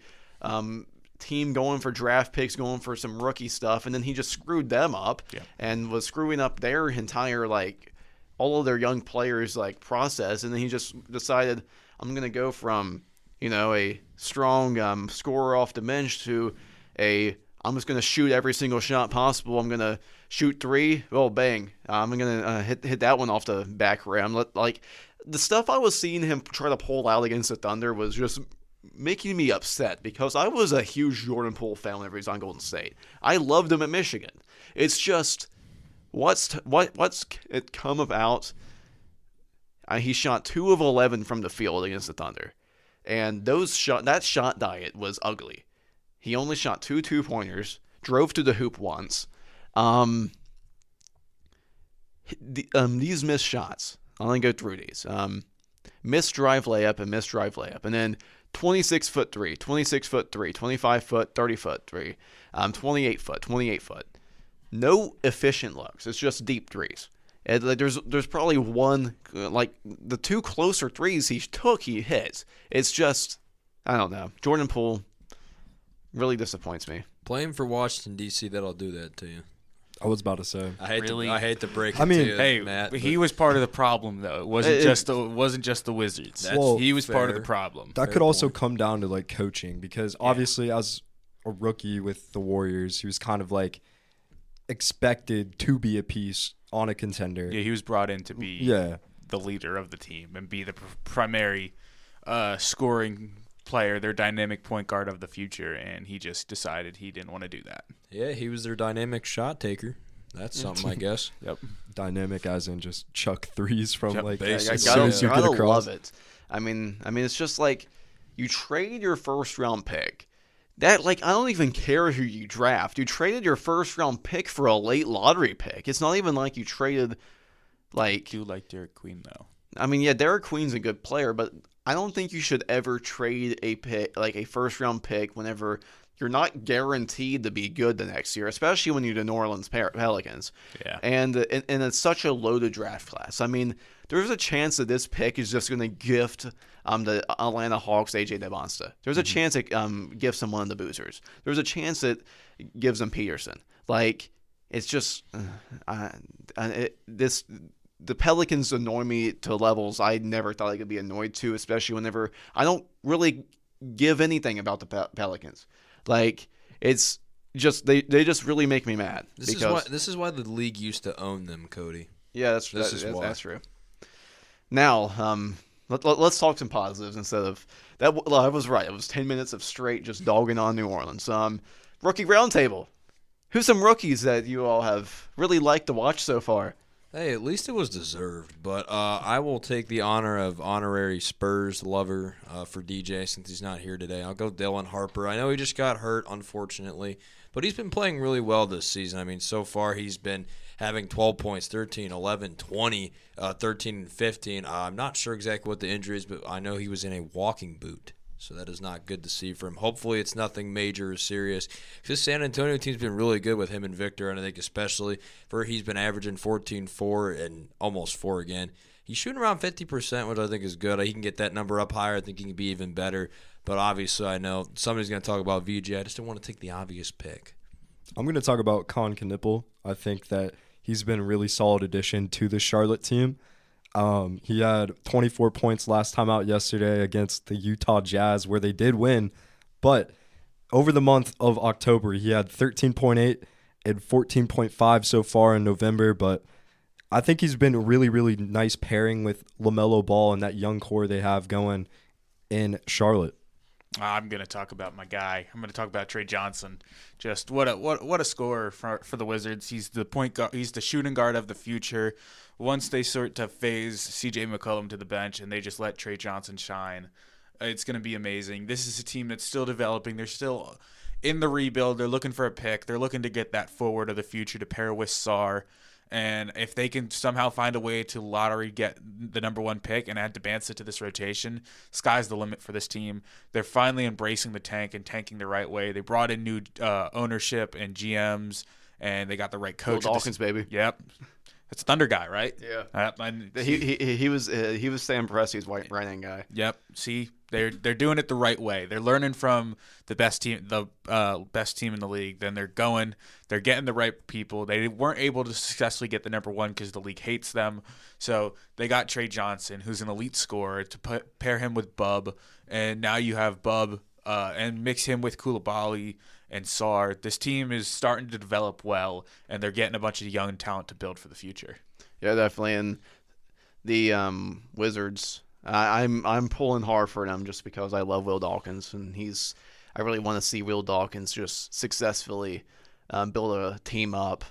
team going for draft picks, going for some rookie stuff, and then he just screwed them up and was screwing up their entire like all of their young players like process, and then he just decided I'm going to go from a strong scorer off the bench to I'm just going to shoot every single shot possible. I'm going to shoot three. Oh, bang. I'm going to hit that one off the back rim. Like the stuff I was seeing him try to pull out against the Thunder was just making me upset because I was a huge Jordan Poole fan whenever he was on Golden State. I loved him at Michigan. It's just what's it come about? He shot 2 of 11 from the field against the Thunder, and that shot diet was ugly. He only shot 2 2-pointers, drove to the hoop once. These missed shots. I'm gonna go through these. Missed drive layup, and then 26-foot three, 26-foot three, 25-foot, 30-foot three, 28-foot. No efficient looks. It's just deep threes. And there's probably one, like the 2 closer threes he took, he hits. It's just, I don't know. Jordan Poole really disappoints me. Playing for Washington, D.C., that'll do that to you. I was about to say. I hate to break it I mean, to you, Hey, Matt. he was part of the problem, though. It wasn't just the Wizards. Well, he was part of the fair. problem. That could also come down to like coaching because obviously as a rookie with the Warriors, he was kind of like expected to be a piece on a contender. Yeah, he was brought in to be the leader of the team and be the primary scoring player, their dynamic point guard of the future, and he just decided he didn't want to do that. Yeah, he was their dynamic shot taker. That's something, I guess. Yep. Dynamic as in just chuck threes from like basically. as soon as you get gotta across. love it. I mean, it's just like you trade your first round pick. That like I don't even care who you draft. You traded your first round pick for a late lottery pick. It's not even like you traded like. I do like Derek Queen though. I mean, yeah, Derek Queen's a good player, but I don't think you should ever trade a pick like a first round pick whenever you're not guaranteed to be good the next year, especially when you're the New Orleans Pelicans. Yeah. And it's such a loaded draft class. I mean, there's a chance that this pick is just going to gift the Atlanta Hawks A.J. Devonsta. There's a chance it gifts them one of the boozers. There's a chance it gives them Peterson. Like, it's just the Pelicans annoy me to levels I never thought I could be annoyed to, especially whenever I don't really give anything about the Pelicans. Like, it's just they just really make me mad. This is why the league used to own them, Cody. Yeah, that's true. Now, let's talk some positives instead of that. Well, I was right. It was 10 minutes of straight just dogging on New Orleans. Rookie roundtable. Who's some rookies that you all have really liked to watch so far? Hey, at least it was deserved. But I will take the honor of honorary Spurs lover for DJ since he's not here today. I'll go Dylan Harper. I know he just got hurt, unfortunately, but he's been playing really well this season. I mean, so far he's been having 12 points, 13, 11, 20, 13, and 15. I'm not sure exactly what the injury is, but I know he was in a walking boot. So that is not good to see for him. Hopefully it's nothing major or serious. Because this San Antonio team's been really good with him and Victor, and I think especially for he's been averaging 14, 4, and almost 4 again. He's shooting around 50%, which I think is good. He can get that number up higher. I think he can be even better. But obviously I know somebody's going to talk about VJ. I just don't want to take the obvious pick. I'm going to talk about Con Knipple. I think that he's been a really solid addition to the Charlotte team. He had 24 points last time out yesterday against the Utah Jazz, where they did win. But over the month of October, he had 13.8 and 14.5 so far in November. But I think he's been a really, really nice pairing with LaMelo Ball and that young core they have going in Charlotte. I'm gonna talk about my guy. I'm gonna talk about Trey Johnson. Just what a scorer for the Wizards. He's the point guard. He's the shooting guard of the future. Once they start to phase C.J. McCollum to the bench and they just let Trey Johnson shine, it's gonna be amazing. This is a team that's still developing. They're still in the rebuild. They're looking for a pick. They're looking to get that forward of the future to pair with Sarr. And if they can somehow find a way to lottery get the number 1 pick and add DeBansa to this rotation, sky's the limit for this team. They're finally embracing the tank and tanking the right way. They brought in new ownership and GMs, and they got the right coach. Will Dawkins, baby. Yep. It's a Thunder guy, right? Yeah. He was Sam Presti's right-hand guy. Yep. See, they're doing it the right way. They're learning from the best team in the league. Then they're getting the right people. They weren't able to successfully get the number 1 because the league hates them. So they got Trey Johnson, who's an elite scorer, to pair him with Bub, and now you have Bub and mix him with Koulibaly and Sarr. This team is starting to develop well, and they're getting a bunch of young talent to build for the future. Yeah, definitely. And the Wizards, I'm pulling hard for them just because I love Will Dawkins, and I really want to see Will Dawkins just successfully build a team up,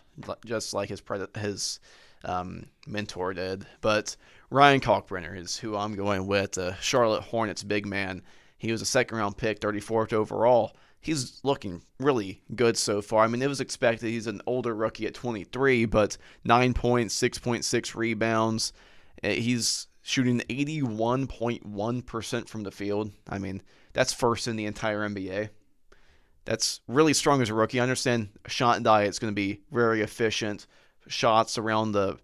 just like his mentor did. But Ryan Kalkbrenner is who I'm going with, the Charlotte Hornets big man. He was a second-round pick, 34th overall. He's looking really good so far. I mean, it was expected. He's an older rookie at 23, but 9 points, 6.6 rebounds. He's shooting 81.1% from the field. I mean, that's first in the entire NBA. That's really strong as a rookie. I understand shot and diet's going to be very efficient. Shots around the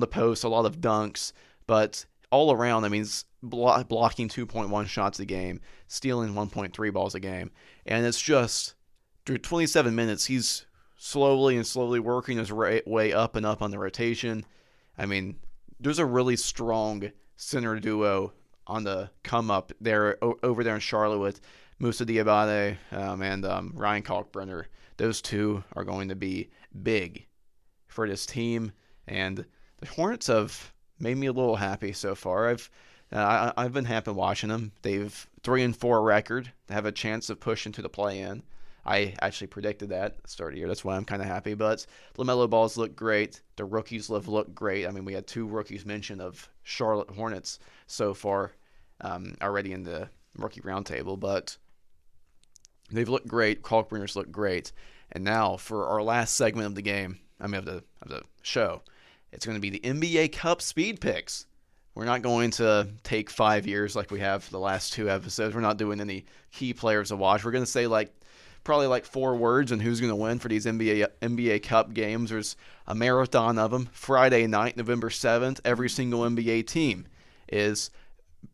post, a lot of dunks, but all around, I mean, he's blocking 2.1 shots a game, stealing 1.3 balls a game. And it's just, through 27 minutes, he's slowly working his way up and up on the rotation. I mean, there's a really strong center duo on the come up there over there in Charlotte with Moussa Diabate and Ryan Kalkbrenner. Those two are going to be big for this team, and the Hornets have made me a little happy so far. I've been happy watching them. They've 3-4 record. They have a chance of pushing to the play-in. I actually predicted that at the start of the year. That's why I'm kind of happy. But LaMelo Balls look great. The rookies look great. I mean, we had 2 rookies mentioned of Charlotte Hornets so far already in the rookie roundtable. But they've looked great. Kalkbrenner's look great. And now for our last segment of the game, of the show, it's going to be the NBA Cup speed picks. We're not going to take 5 years like we have the last 2 episodes. We're not doing any key players to watch. We're going to say probably 4 words on who's going to win for these NBA Cup games. There's a marathon of them. Friday night, November 7th, every single NBA team is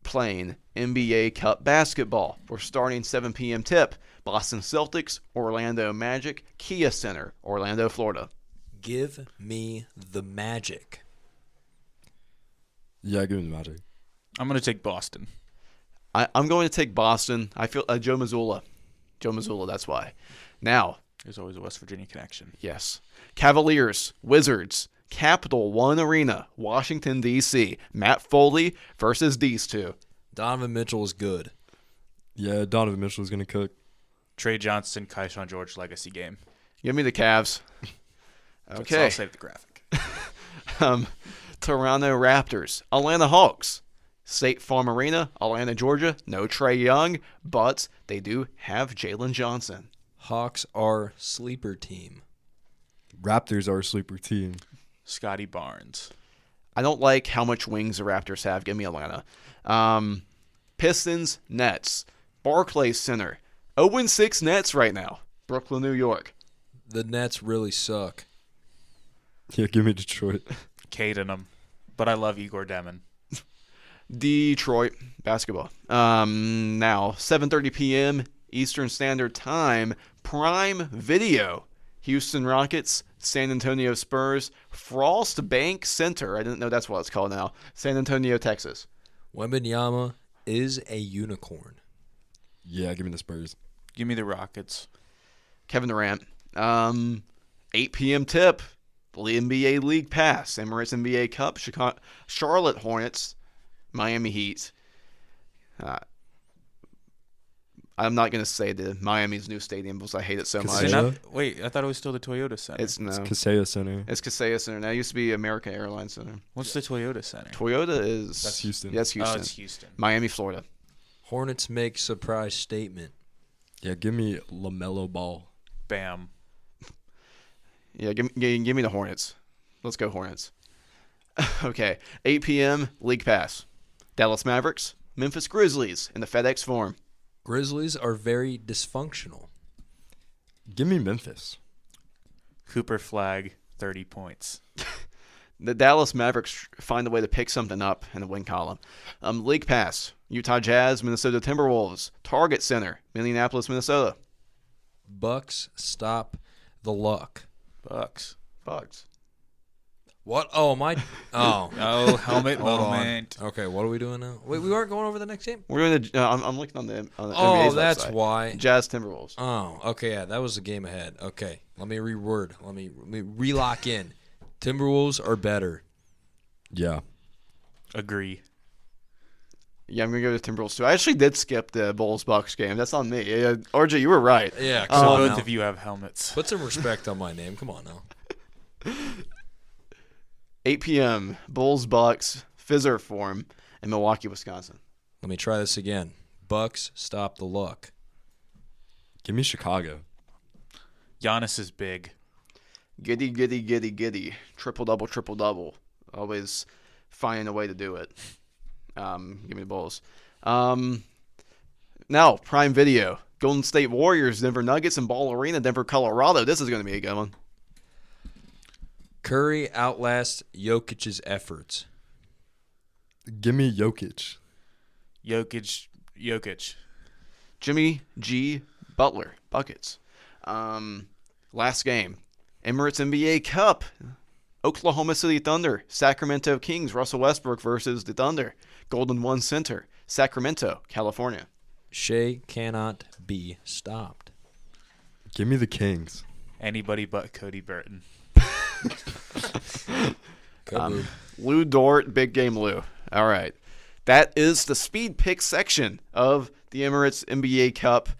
playing NBA Cup basketball. We're starting 7 p.m. tip. Boston Celtics, Orlando Magic, Kia Center, Orlando, Florida. Give me the Magic. Yeah, give me the Magic. I'm going to take Boston. I'm going to take Boston. I feel Joe Mazzulla. That's why. Now, there's always a West Virginia connection. Yes. Cavaliers, Wizards, Capital One Arena, Washington, D.C. Matt Foley versus these two. Donovan Mitchell is good. Yeah, Donovan Mitchell is going to cook. Trey Johnson, Keyshawn George legacy game. Give me the Cavs. Okay. I'll save the graphic. Toronto Raptors, Atlanta Hawks, State Farm Arena, Atlanta, Georgia. No Trae Young, but they do have Jalen Johnson. Hawks are sleeper team. Raptors are a sleeper team. Scotty Barnes. I don't like how much wings the Raptors have. Give me Atlanta. Pistons, Nets, Barclays Center. 0-6 Nets right now. Brooklyn, New York. The Nets really suck. Yeah, give me Detroit. Caden them. But I love Igor Demon. Detroit basketball. Now, 7:30 p.m. Eastern Standard Time. Prime Video. Houston Rockets, San Antonio Spurs, Frost Bank Center. I didn't know that's what it's called now. San Antonio, Texas. Wembanyama is a unicorn. Yeah, give me the Spurs. Give me the Rockets. Kevin Durant. 8 p.m. tip. The NBA League Pass. Emirates NBA Cup. Charlotte Hornets. Miami Heat. I'm not going to say the Miami's new stadium because I hate it so much. Casino? Wait, I thought it was still the Toyota Center. It's no. It's Kaseya Center. It's Kaseya Center. Now it used to be American Airlines Center. What's the Toyota Center? Toyota is... That's Houston. Yes, Houston. Oh, it's Houston. Miami, Florida. Hornets make surprise statement. Yeah, give me LaMelo Ball. Bam. Yeah, give me the Hornets. Let's go Hornets. Okay, 8 p.m. League Pass. Dallas Mavericks, Memphis Grizzlies in the FedEx Forum. Grizzlies are very dysfunctional. Give me Memphis. Cooper Flag, 30 points. The Dallas Mavericks find a way to pick something up in the win column. League Pass, Utah Jazz, Minnesota Timberwolves, Target Center, Minneapolis, Minnesota. Bucks stop the luck. Bucks. What? Oh, my. Oh. Oh, helmet Hold on. moment. Okay, what are we doing now? Wait, we aren't going over the next game? We're going to. I'm looking on the Oh, NBA's that's website. why. Jazz Timberwolves. Oh, okay, yeah, that was the game ahead. Okay, let me reword. Let me relock in. Timberwolves are better. Yeah. Agree. Yeah, I'm gonna go to Timberwolves too. I actually did skip the Bulls Bucks game. That's on me. Yeah, RJ, you were right. Yeah, So come on both now. of you have helmets. Put some respect on my name. Come on now. 8 p.m. Bulls Bucks Fizzer Forum in Milwaukee, Wisconsin. Let me try this again. Bucks stop the luck. Give me Chicago. Giannis is big. Giddy. Triple double. Always finding a way to do it. Give me the Bulls. Now, Prime Video. Golden State Warriors, Denver Nuggets, and Ball Arena, Denver, Colorado. This is going to be a good one. Curry outlasts Jokic's efforts. Give me Jokic. Jokic. Jimmy G. Butler. Buckets. Last game. Emirates NBA Cup. Oklahoma City Thunder. Sacramento Kings. Russell Westbrook versus the Thunder. Golden One Center. Sacramento, California. Shea cannot be stopped. Give me the Kings. Anybody but Cody Burton. Lou Dort, big game Lou. All right. That is the speed pick section of the Emirates NBA Cup.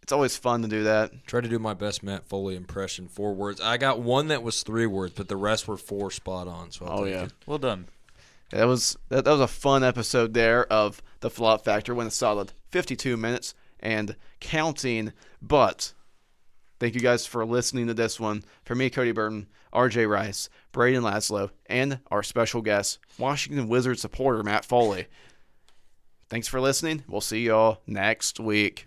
It's always fun to do that. Try to do my best Matt Foley impression. 4 words. I got one that was 3 words, but the rest were 4 spot on. So I'll take it. Well done. That was a fun episode there of the Flop Factor. Went a solid 52 minutes and counting. But thank you guys for listening to this one. For me, Cody Burton, RJ Rice, Brayden Laszlo, and our special guest, Washington Wizards supporter Matt Foley. Thanks for listening. We'll see y'all next week.